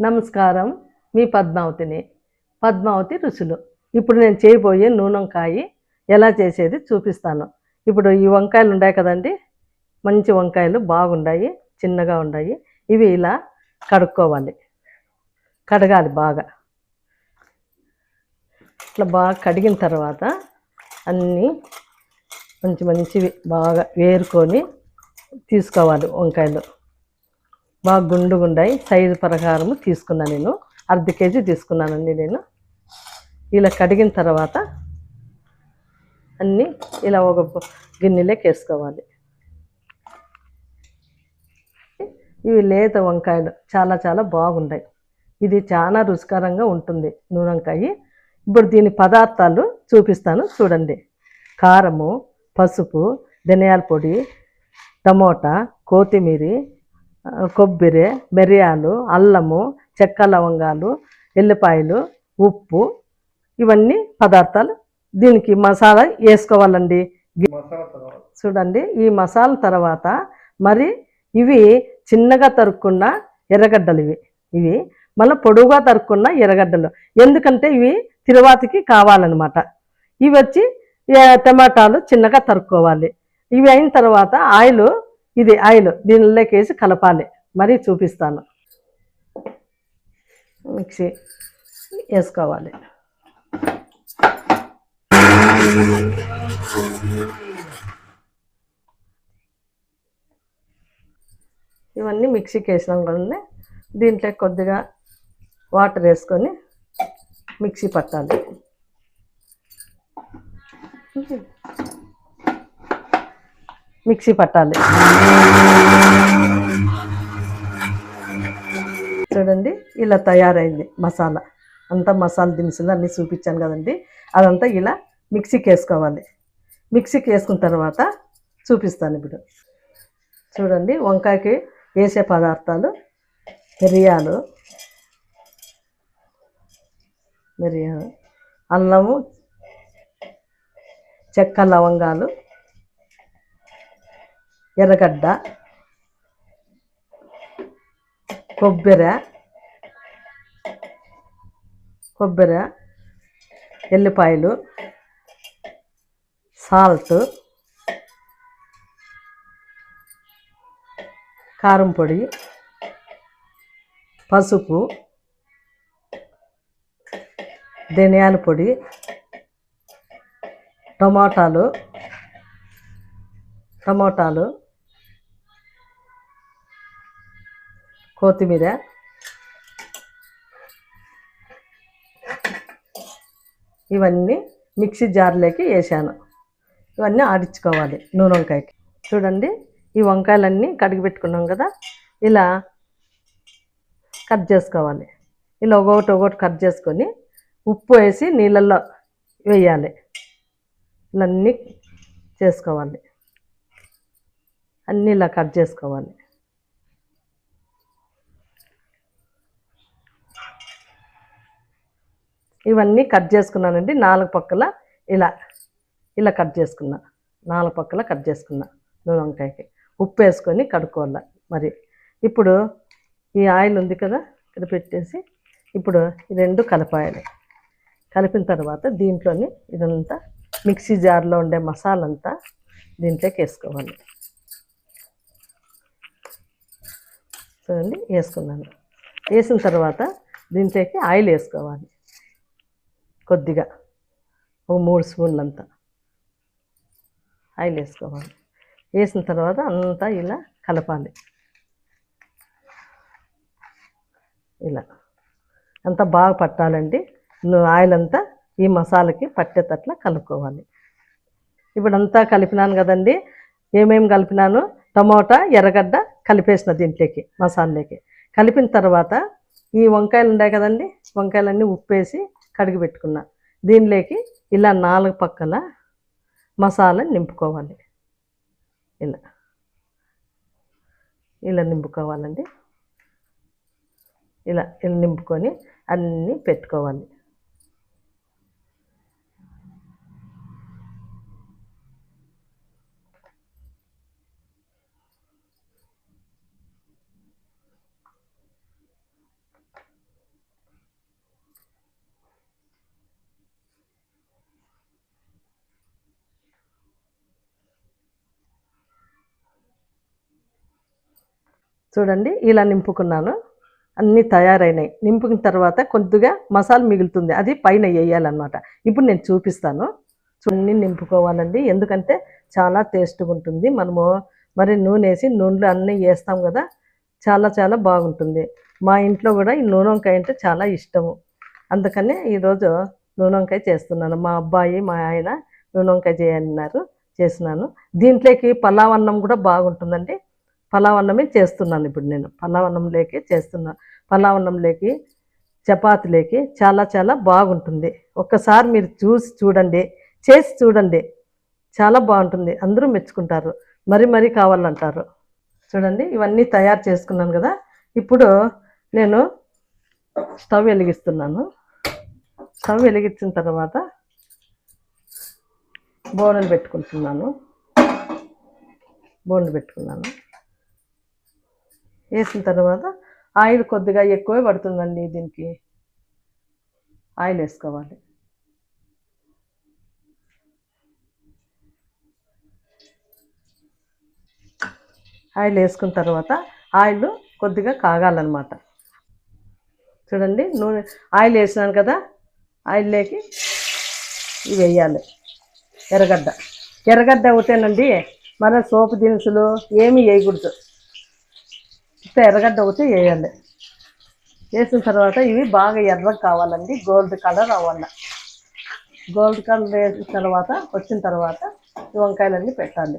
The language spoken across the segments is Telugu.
నమస్కారం. మీ పద్మావతి రుచులు. ఇప్పుడు నేను చేయబోయే నూనె వంకాయ ఎలా చేసేది చూపిస్తాను. ఇప్పుడు ఈ వంకాయలు ఉన్నాయి కదండి, మంచి వంకాయలు బాగుండాయి, చిన్నగా ఉన్నాయి. ఇవి ఇలా కడుక్కోవాలి, కడగాలి బాగా. ఇట్లా బాగా కడిగిన తర్వాత అన్నీ మంచివి బాగా వేరుకొని తీసుకోవాలి. వంకాయలు బాగా గుండుగుండాయి, సైజు ప్రకారం తీసుకున్నాను. నేను అర్ధ కేజీ తీసుకున్నానండి. నేను ఇలా కడిగిన తర్వాత అన్నీ ఇలా ఒక గిన్నెలోకి వేసుకోవాలి. ఇవి లేత వంకాయలు చాలా బాగుంటాయి. ఇది చాలా రుచికరంగా ఉంటుంది నూనె వంకాయ. ఇప్పుడు దీని పదార్థాలు చూపిస్తాను చూడండి. కారము, పసుపు, ధనియాల పొడి, టమోటా, కొత్తిమీర, కొబ్బరి, మిరియాలు, అల్లము, చెక్క లవంగాలు, ఎల్లిపాయలు, ఉప్పు, ఇవన్నీ పదార్థాలు. దీనికి మసాలా వేసుకోవాలండి. చూడండి, ఈ మసాలా తర్వాత మరి ఇవి చిన్నగా తరుక్కున్న ఎర్రగడ్డలు, ఇవి మళ్ళీ పొడుగుగా తరుక్కున్న ఎర్రగడ్డలు. ఎందుకంటే ఇవి తిరువాతికి కావాలన్నమాట. ఇవి వచ్చి టమాటాలు చిన్నగా తరుక్కోవాలి. ఇవి అయిన తర్వాత ఆయిల్ దీనిలోకి వేసి కలపాలి. మరీ చూపిస్తాను. మిక్సీ వేసుకోవాలి. ఇవన్నీ మిక్సీకి వేసినాం కదండి, దీంట్లో కొద్దిగా వాటర్ వేసుకొని మిక్సీ పట్టాలి. చూడండి, ఇలా తయారైంది మసాలా అంతా. మసాలా దినుసులు అన్నీ చూపించాను కదండి, అదంతా ఇలా మిక్సీకి వేసుకోవాలి. మిక్సీకి వేసుకున్న తర్వాత చూపిస్తాను. ఇప్పుడు చూడండి, వంకాయకి వేసే పదార్థాలు: మిరియాలు, అల్లము, చెక్క లవంగాలు, ఎర్రగడ్డ, కొబ్బరి, ఎల్లిపాయలు, సాల్ట్, కారం పొడి, పసుపు, ధనియాల పొడి, టమాటాలు, కొత్తిమీర, ఇవన్నీ మిక్సీ జార్లోకి వేసాను. ఇవన్నీ ఆడించుకోవాలి నూనె వంకాయకి. చూడండి, ఈ వంకాయలన్నీ కడిగి పెట్టుకున్నాం కదా, ఇలా కట్ చేసుకోవాలి. ఇలా ఒకటి కట్ చేసుకొని ఉప్పు వేసి నీళ్ళల్లో వేయాలి. ఇలా అన్నీ చేసుకోవాలి. అన్నీ ఇలా కట్ చేసుకోవాలి. ఇవన్నీ కట్ చేసుకున్నానండి. 4 పక్కల ఇలా కట్ చేసుకున్నా. 4 పక్కల కట్ చేసుకున్నా నూనె వంకాయకి. ఉప్పు వేసుకొని కడుక్కోవాలి. మరి ఇప్పుడు ఈ ఆయిల్ ఉంది కదా, ఇక్కడ పెట్టేసి ఇప్పుడు ఈ రెండు కలపాలి. కలిపిన తర్వాత దీంట్లోని ఇదంతా మిక్సీ జార్లో ఉండే మసాలా అంతా దీంట్లోకి వేసుకోవాలి. చూడండి, వేసుకున్నాను. వేసిన తర్వాత దీంట్లోకి ఆయిల్ వేసుకోవాలి. కొద్దిగా 3 స్పూన్లంతా ఆయిల్ వేసుకోవాలి. వేసిన తర్వాత అంతా ఇలా కలపాలి. ఇలా అంతా బాగా పట్టాలండి. ఆయిల్ అంతా ఈ మసాలాకి పట్టేటట్లా కలుపుకోవాలి. ఇప్పుడంతా కలిపినాను కదండి. ఏమేమి కలిపినాను: టమోటా, ఎర్రగడ్డ కలిపేసిన దీంట్లోకి, మసాలాలోకి. కలిపిన తర్వాత ఈ వంకాయలు ఉన్నాయి కదండి, వంకాయలన్నీ ఉప్పేసి కడిగి పెట్టుకున్నా. దీనిలోకి ఇలా 4 పక్కల మసాలా నింపుకోవాలి. ఇలా నింపుకోవాలండి. ఇలా నింపుకొని అన్నీ పెట్టుకోవాలి. చూడండి ఇలా నింపుకున్నాను, అన్నీ తయారైనాయి. నింపుకున్న తర్వాత కొద్దిగా మసాలా మిగులుతుంది, అది పైన వేయాలన్నమాట. ఇప్పుడు నేను చూపిస్తాను. అన్నీ నింపుకోవాలండి, ఎందుకంటే చాలా టేస్ట్గా ఉంటుంది. మనము మరి నూనె వేసి నూనెలో అన్నీ వేస్తాం కదా, చాలా చాలా బాగుంటుంది. మా ఇంట్లో కూడా ఈ నూనె వంకాయ అంటే చాలా ఇష్టము, అందుకనే ఈరోజు నూనె వంకాయ చేస్తున్నాను. మా అబ్బాయి మా ఆయన నూనె వంకాయ చేయన్నారు, చేసినాను. దీంట్లోకి పలావ్ అన్నం కూడా బాగుంటుందండి. పలావ్ అన్నమే చేస్తున్నాను ఇప్పుడు నేను, పలావ్ అన్నంలోకి చేస్తున్నాను. పలావ్ అన్నంలోకి చపాతీలోకి చాలా చాలా బాగుంటుంది. ఒక్కసారి మీరు చూసి చూడండి, చేసి చూడండి, చాలా బాగుంటుంది. అందరూ మెచ్చుకుంటారు, మరీ మరీ కావాలంటారు. చూడండి ఇవన్నీ తయారు చేసుకున్నాను కదా, ఇప్పుడు నేను స్టవ్ వెలిగిస్తున్నాను. స్టవ్ వెలిగించిన తర్వాత బోనలు పెట్టుకుంటున్నాను. బోనలు పెట్టుకున్నాను. వేసిన తర్వాత ఆయిల్ కొద్దిగా ఎక్కువే పడుతుందండి, దీనికి ఆయిల్ వేసుకోవాలి. ఆయిల్ వేసుకున్న తర్వాత ఆయిల్ కొద్దిగా కాగాలన్నమాట. చూడండి నూనె ఆయిల్ వేసినాను కదా, ఆయిల్లోకి ఇవి వేయాలి. ఎర్రగడ్డ ఒకటేనండి, మన సోపు దినుసులు ఏమీ వేయకూడదు, ఎర్రగడ్డ ఒకటి వేయాలి. వేసిన తర్వాత ఇవి బాగా ఎర్రగా కావాలండి, గోల్డ్ కలర్ అవ్వాలి. గోల్డ్ కలర్ వేసిన తర్వాత వచ్చిన తర్వాత ఈ వంకాయలన్నీ పెట్టాలి.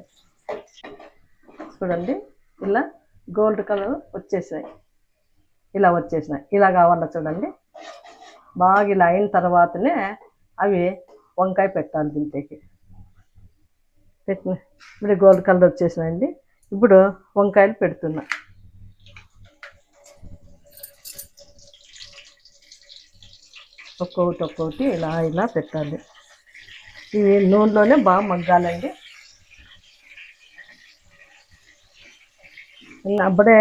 చూడండి ఇలా గోల్డ్ కలర్ వచ్చేసాయి, ఇలా వచ్చేసినాయి, ఇలా కావాలా చూడండి. బాగా ఇలా అయిన తర్వాతనే అవి వంకాయ పెట్టాలి. దీంట్లోకి పెట్టిన ఇప్పుడు గోల్డ్ కలర్ వచ్చేసినాయండి. ఇప్పుడు వంకాయలు పెడుతున్నా. ఒక్కొక్కటి ఇలా ఇలా పెట్టాలి. ఇవి నూనెలోనే బాగా మగ్గాలండి. అప్పుడే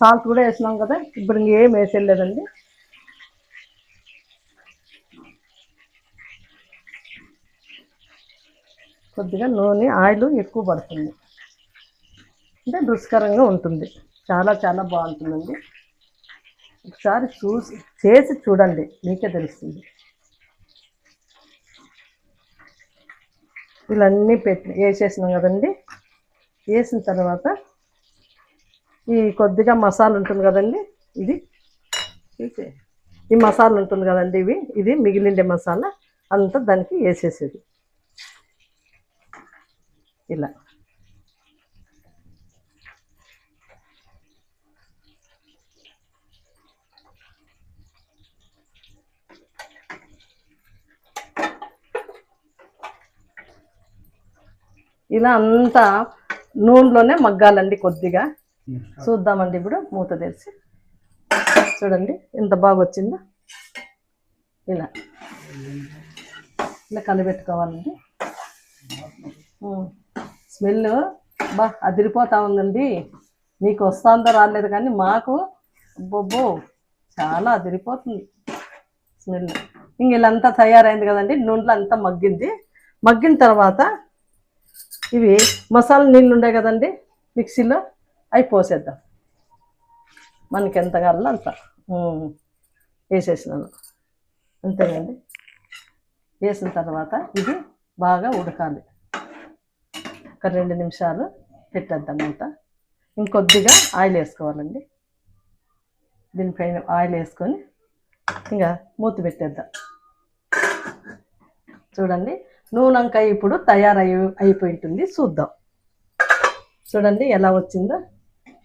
సాల్ట్ కూడా వేసినాం కదా, ఇప్పుడు ఇంకేం వేసేయలేదండి. కొద్దిగా నూనె ఆయిల్ ఎక్కువ పడుతుంది, అంటే రుచికరంగా ఉంటుంది, చాలా చాలా బాగుంటుందండి. ఒకసారి చేసి చూడండి, మీకే తెలుస్తుంది. ఇలా అన్నీ వేసేసినాం కదండి. వేసిన తర్వాత ఈ కొద్దిగా మసాలా ఉంటుంది కదండి, ఈ మసాలా ఉంటుంది కదండి, ఇది మిగిలిండే మసాలా అంతా దానికి వేసేసేది. ఇలా ఇలా అంతా నూనెలోనే మగ్గాలండి. కొద్దిగా చూద్దామండి. ఇప్పుడు మూత తెరిచి చూడండి ఎంత బాగా వచ్చిందో. ఇలా ఇలా కలిపెట్టుకోవాలండి. స్మెల్ అదిరిపోతా ఉందండి. మీకు వస్తుందో రాలేదు కానీ మాకు బొబ్బో చాలా అదిరిపోతుంది స్మెల్. ఇంక ఇలా అంతా తయారైంది కదండి, నూనెలో అంతా మగ్గింది. మగ్గిన తర్వాత ఇవి మసాలా నీళ్ళు ఉండే కదండి మిక్సీలో, అవి పోసేద్దాం. మనకి ఎంత కావాలో అంత వేసేసినాను, అంతేనండి. వేసిన తర్వాత ఇది బాగా ఉడకాలి. ఒక 2 నిమిషాలు పెట్టేద్దాం అంతా. ఇంకొద్దిగా ఆయిల్ వేసుకోవాలండి. దీనిపైన ఆయిల్ వేసుకొని ఇంకా మూత పెట్టేద్దాం. చూడండి నూనె వంకాయ ఇప్పుడు అయిపోయి ఉంటుంది, చూద్దాం. చూడండి ఎలా వచ్చిందో,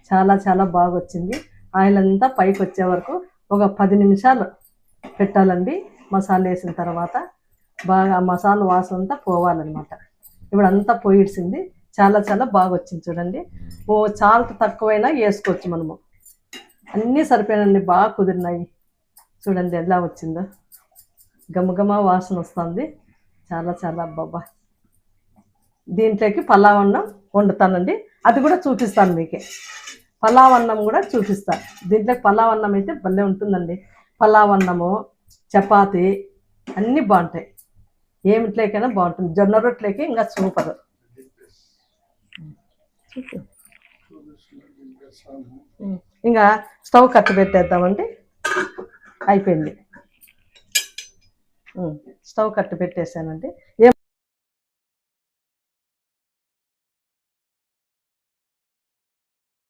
చాలా చాలా బాగా వచ్చింది. ఆయిల్ అంతా పైకి వచ్చే వరకు ఒక 10 నిమిషాలు పెట్టాలండి. మసాలా వేసిన తర్వాత బాగా మసాలా వాసన అంతా పోవాలన్నమాట. ఇప్పుడు అంతా పోయిడ్చింది, చాలా చాలా బాగా వచ్చింది. చూడండి సాల్ట్ తక్కువైనా వేసుకోవచ్చు మనము, అన్నీ సరిపోయినండి, బాగా కుదిరినాయి. చూడండి ఎలా వచ్చిందో, గమగమ వాసన వస్తుంది, చాలా చాలా అబ్బబ్బా. దీంట్లోకి పలావ్ అన్నం వండుతానండి, అది కూడా చూపిస్తాను మీకే. పలావ్ అన్నం కూడా చూపిస్తాను. దీంట్లోకి పలావ్ అన్నం అయితే భలే ఉంటుందండి. పలావ్ అన్నము, చపాతి అన్నీ బాగుంటాయి. ఏమిట్లోకైనా బాగుంటుంది. జొన్న రొట్టెలకి ఇంకా సూపర్. ఇంకా స్టవ్ కట్టు పెట్టేద్దామండి. అయిపోయింది. స్టవ్ కట్టు పెట్టేసానండి.